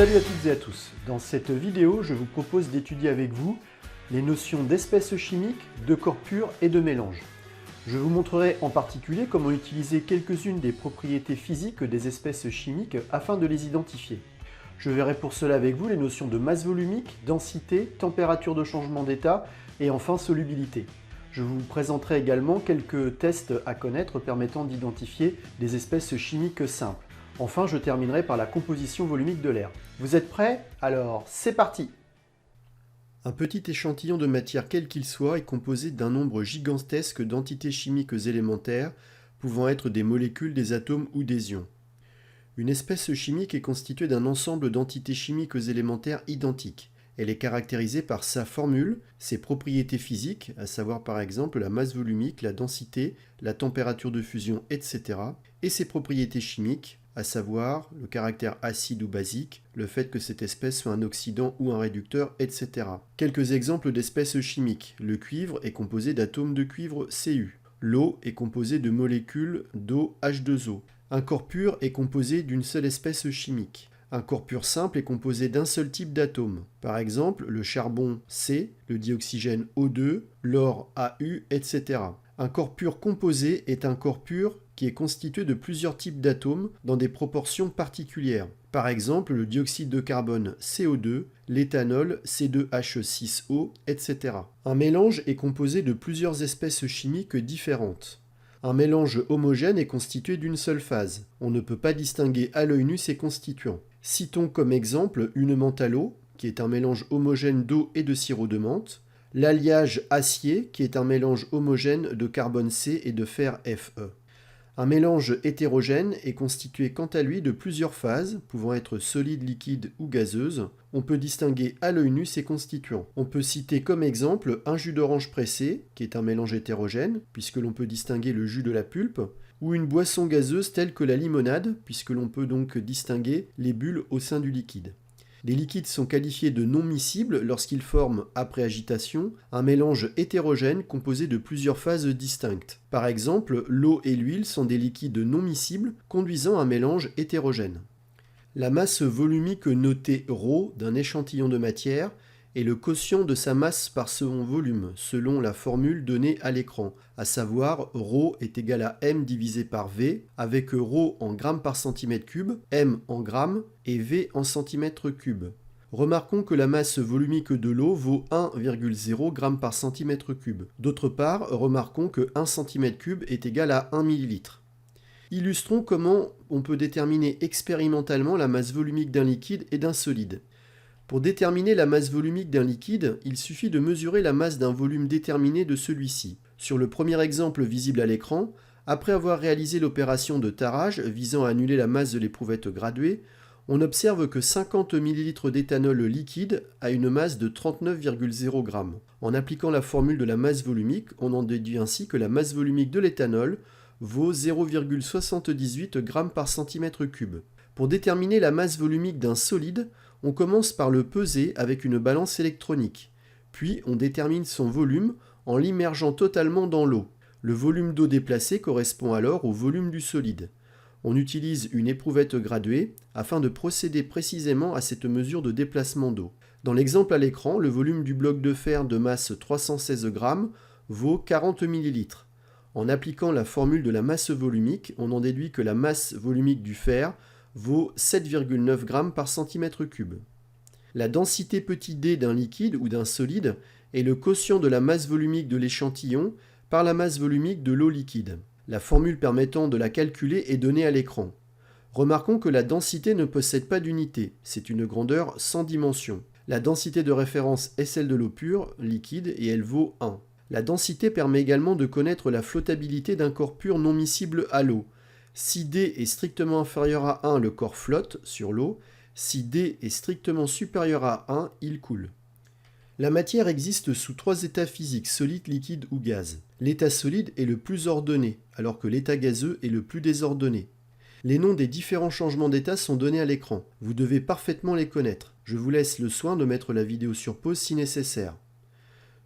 Salut à toutes et à tous. Dans cette vidéo, je vous propose d'étudier avec vous les notions d'espèces chimiques, de corps purs et de mélange. Je vous montrerai en particulier comment utiliser quelques-unes des propriétés physiques des espèces chimiques afin de les identifier. Je verrai pour cela avec vous les notions de masse volumique, densité, température de changement d'état et enfin solubilité. Je vous présenterai également quelques tests à connaître permettant d'identifier des espèces chimiques simples. Enfin, je terminerai par la composition volumique de l'air. Vous êtes prêts? Alors, c'est parti! Un petit échantillon de matière quel qu'il soit est composé d'un nombre gigantesque d'entités chimiques élémentaires pouvant être des molécules, des atomes ou des ions. Une espèce chimique est constituée d'un ensemble d'entités chimiques élémentaires identiques. Elle est caractérisée par sa formule, ses propriétés physiques, à savoir par exemple la masse volumique, la densité, la température de fusion, etc. et ses propriétés chimiques, à savoir le caractère acide ou basique, le fait que cette espèce soit un oxydant ou un réducteur, etc. Quelques exemples d'espèces chimiques. Le cuivre est composé d'atomes de cuivre Cu. L'eau est composée de molécules d'eau H2O. Un corps pur est composé d'une seule espèce chimique. Un corps pur simple est composé d'un seul type d'atome. Par exemple, le charbon C, le dioxygène O2, l'or AU, etc. Un corps pur composé est un corps pur qui est constitué de plusieurs types d'atomes dans des proportions particulières. Par exemple, le dioxyde de carbone CO2, l'éthanol C2H6O, etc. Un mélange est composé de plusieurs espèces chimiques différentes. Un mélange homogène est constitué d'une seule phase. On ne peut pas distinguer à l'œil nu ses constituants. Citons comme exemple une menthe à l'eau, qui est un mélange homogène d'eau et de sirop de menthe, l'alliage acier, qui est un mélange homogène de carbone C et de fer Fe. Un mélange hétérogène est constitué quant à lui de plusieurs phases, pouvant être solide, liquide ou gazeuse. On peut distinguer à l'œil nu ses constituants. On peut citer comme exemple un jus d'orange pressé, qui est un mélange hétérogène, puisque l'on peut distinguer le jus de la pulpe, ou une boisson gazeuse telle que la limonade, puisque l'on peut donc distinguer les bulles au sein du liquide. Les liquides sont qualifiés de non miscibles lorsqu'ils forment, après agitation, un mélange hétérogène composé de plusieurs phases distinctes. Par exemple, l'eau et l'huile sont des liquides non miscibles conduisant à un mélange hétérogène. La masse volumique notée ρ d'un échantillon de matière est le quotient de sa masse par son volume, selon la formule donnée à l'écran, à savoir ρ est égal à m divisé par v, avec ρ en grammes par centimètre cube, m en grammes et v en centimètres cubes. Remarquons que la masse volumique de l'eau vaut 1,0 g par centimètre cube. D'autre part, remarquons que 1 cm3 est égal à 1 ml. Illustrons comment on peut déterminer expérimentalement la masse volumique d'un liquide et d'un solide. Pour déterminer la masse volumique d'un liquide, il suffit de mesurer la masse d'un volume déterminé de celui-ci. Sur le premier exemple visible à l'écran, après avoir réalisé l'opération de tarage visant à annuler la masse de l'éprouvette graduée, on observe que 50 ml d'éthanol liquide a une masse de 39,0 g. En appliquant la formule de la masse volumique, on en déduit ainsi que la masse volumique de l'éthanol vaut 0,78 g par centimètre cube. Pour déterminer la masse volumique d'un solide, on commence par le peser avec une balance électronique. Puis on détermine son volume en l'immergeant totalement dans l'eau. Le volume d'eau déplacé correspond alors au volume du solide. On utilise une éprouvette graduée afin de procéder précisément à cette mesure de déplacement d'eau. Dans l'exemple à l'écran, le volume du bloc de fer de masse 316 g vaut 40 ml. En appliquant la formule de la masse volumique, on en déduit que la masse volumique du fer vaut 7,9 g par centimètre cube. La densité petit d d'un liquide ou d'un solide est le quotient de la masse volumique de l'échantillon par la masse volumique de l'eau liquide. La formule permettant de la calculer est donnée à l'écran. Remarquons que la densité ne possède pas d'unité, c'est une grandeur sans dimension. La densité de référence est celle de l'eau pure, liquide, et elle vaut 1. La densité permet également de connaître la flottabilité d'un corps pur non miscible à l'eau. Si D est strictement inférieur à 1, le corps flotte sur l'eau. Si D est strictement supérieur à 1, il coule. La matière existe sous 3 états physiques, solide, liquide ou gaz. L'état solide est le plus ordonné, alors que l'état gazeux est le plus désordonné. Les noms des différents changements d'état sont donnés à l'écran. Vous devez parfaitement les connaître. Je vous laisse le soin de mettre la vidéo sur pause si nécessaire.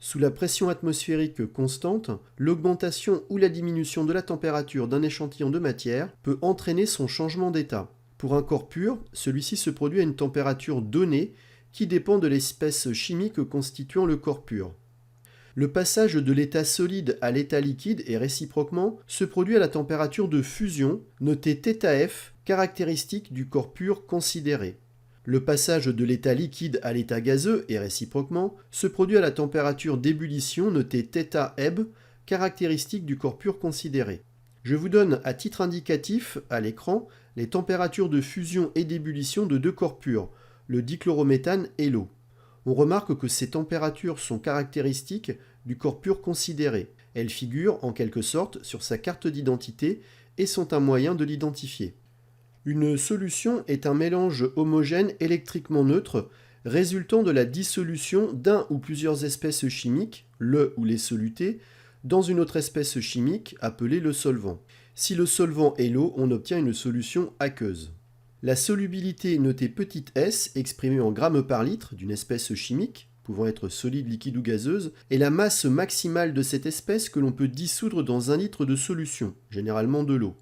Sous la pression atmosphérique constante, l'augmentation ou la diminution de la température d'un échantillon de matière peut entraîner son changement d'état. Pour un corps pur, celui-ci se produit à une température donnée qui dépend de l'espèce chimique constituant le corps pur. Le passage de l'état solide à l'état liquide et réciproquement se produit à la température de fusion, notée θF, caractéristique du corps pur considéré. Le passage de l'état liquide à l'état gazeux et réciproquement se produit à la température d'ébullition, notée θEb, caractéristique du corps pur considéré. Je vous donne à titre indicatif à l'écran les températures de fusion et d'ébullition de deux corps purs, le dichlorométhane et l'eau. On remarque que ces températures sont caractéristiques du corps pur considéré. Elles figurent en quelque sorte sur sa carte d'identité et sont un moyen de l'identifier. Une solution est un mélange homogène électriquement neutre résultant de la dissolution d'un ou plusieurs espèces chimiques, le ou les solutés, dans une autre espèce chimique appelée le solvant. Si le solvant est l'eau, on obtient une solution aqueuse. La solubilité notée petit s, exprimée en grammes par litre d'une espèce chimique, pouvant être solide, liquide ou gazeuse, est la masse maximale de cette espèce que l'on peut dissoudre dans 1 litre de solution, généralement de l'eau.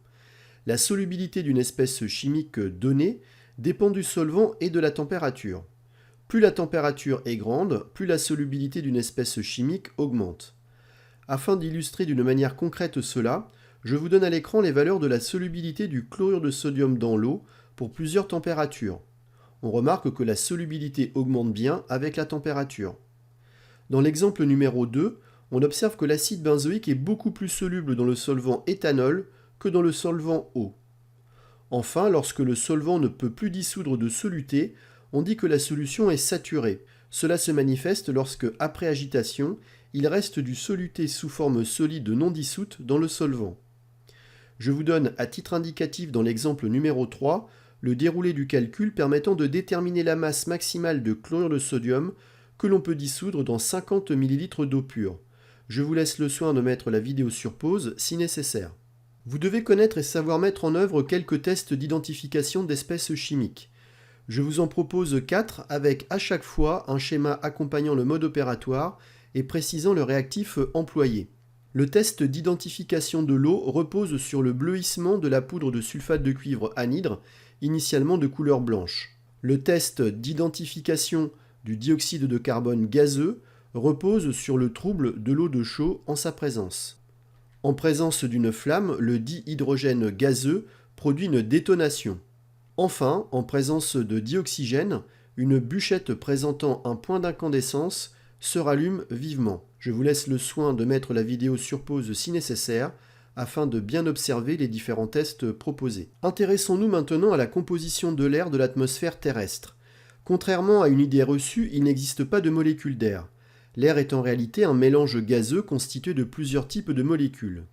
La solubilité d'une espèce chimique donnée dépend du solvant et de la température. Plus la température est grande, plus la solubilité d'une espèce chimique augmente. Afin d'illustrer d'une manière concrète cela, je vous donne à l'écran les valeurs de la solubilité du chlorure de sodium dans l'eau pour plusieurs températures. On remarque que la solubilité augmente bien avec la température. Dans l'exemple numéro 2, on observe que l'acide benzoïque est beaucoup plus soluble dans le solvant éthanol que dans le solvant eau. Enfin, lorsque le solvant ne peut plus dissoudre de soluté, on dit que la solution est saturée. Cela se manifeste lorsque, après agitation, il reste du soluté sous forme solide non dissoute dans le solvant. Je vous donne à titre indicatif dans l'exemple numéro 3 le déroulé du calcul permettant de déterminer la masse maximale de chlorure de sodium que l'on peut dissoudre dans 50 ml d'eau pure. Je vous laisse le soin de mettre la vidéo sur pause si nécessaire. Vous devez connaître et savoir mettre en œuvre quelques tests d'identification d'espèces chimiques. Je vous en propose 4 avec à chaque fois un schéma accompagnant le mode opératoire et précisant le réactif employé. Le test d'identification de l'eau repose sur le bleuissement de la poudre de sulfate de cuivre anhydre, initialement de couleur blanche. Le test d'identification du dioxyde de carbone gazeux repose sur le trouble de l'eau de chaux en sa présence. En présence d'une flamme, le dihydrogène gazeux produit une détonation. Enfin, en présence de dioxygène, une bûchette présentant un point d'incandescence se rallume vivement. Je vous laisse le soin de mettre la vidéo sur pause si nécessaire, afin de bien observer les différents tests proposés. Intéressons-nous maintenant à la composition de l'air de l'atmosphère terrestre. Contrairement à une idée reçue, il n'existe pas de molécules d'air. L'air est en réalité un mélange gazeux constitué de plusieurs types de molécules.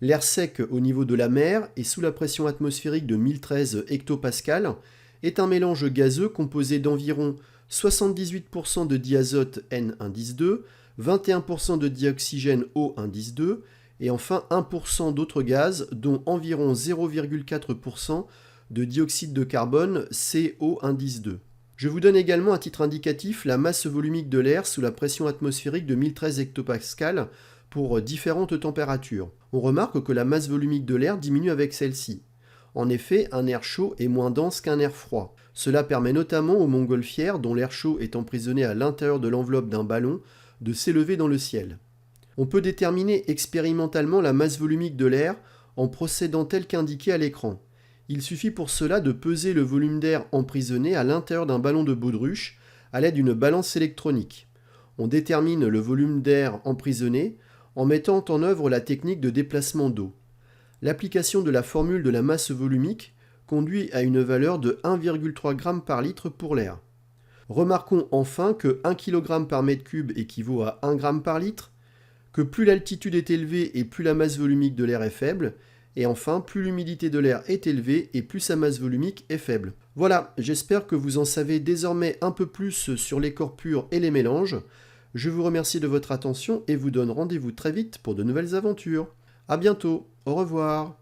L'air sec au niveau de la mer et sous la pression atmosphérique de 1013 hectopascales est un mélange gazeux composé d'environ 78% de diazote N indice 2, 21% de dioxygène O indice 2 et enfin 1% d'autres gaz dont environ 0,4% de dioxyde de carbone CO indice 2. Je vous donne également à titre indicatif la masse volumique de l'air sous la pression atmosphérique de 1013 hectopascales pour différentes températures. On remarque que la masse volumique de l'air diminue avec celle-ci. En effet, un air chaud est moins dense qu'un air froid. Cela permet notamment aux montgolfières, dont l'air chaud est emprisonné à l'intérieur de l'enveloppe d'un ballon, de s'élever dans le ciel. On peut déterminer expérimentalement la masse volumique de l'air en procédant tel qu'indiqué à l'écran. Il suffit pour cela de peser le volume d'air emprisonné à l'intérieur d'un ballon de baudruche à l'aide d'une balance électronique. On détermine le volume d'air emprisonné en mettant en œuvre la technique de déplacement d'eau. L'application de la formule de la masse volumique conduit à une valeur de 1,3 g par litre pour l'air. Remarquons enfin que 1 kg par mètre cube équivaut à 1 g par litre, que plus l'altitude est élevée et plus la masse volumique de l'air est faible, et enfin, plus l'humidité de l'air est élevée et plus sa masse volumique est faible. Voilà, j'espère que vous en savez désormais un peu plus sur les corps purs et les mélanges. Je vous remercie de votre attention et vous donne rendez-vous très vite pour de nouvelles aventures. À bientôt, au revoir.